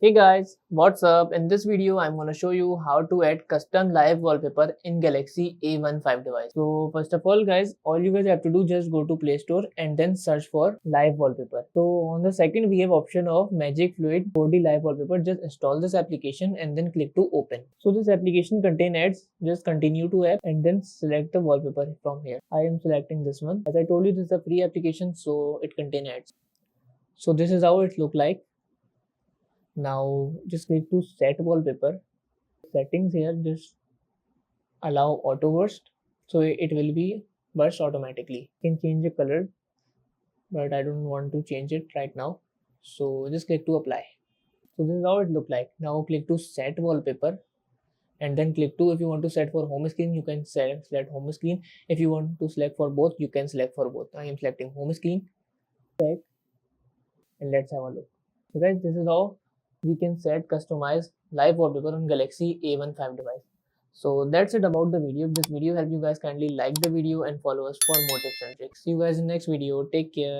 Hey guys, what's up? In this video, I'm gonna show you how to add custom live wallpaper in Galaxy A15 device. So first of all guys, all you guys have to do just go to Play Store and then search for live wallpaper. So on the second, we have option of Magic Fluid 4D live wallpaper. Just install this application and then click to open. So this application contain ads. Just continue to app and then select the wallpaper from here. I am selecting this one. As I told you, this is a free application, so it contain ads. So this is how it look like. Now just click to set wallpaper. Settings here, just allow auto burst, so it will be burst automatically. You can change the color, but I don't want to change it right now. So just click to apply. So this is how it look like. Now click to set wallpaper and then click to, if you want to set for home screen, you can select home screen. If you want to select for both, you can select for both. I am selecting home screen. Back and let's have a look. So guys, this is how we can set customize live wallpaper on Galaxy A15 device. So that's it about the video. If this video helped you guys, kindly like the video and follow us for more tips and tricks. See you guys in next video. Take care.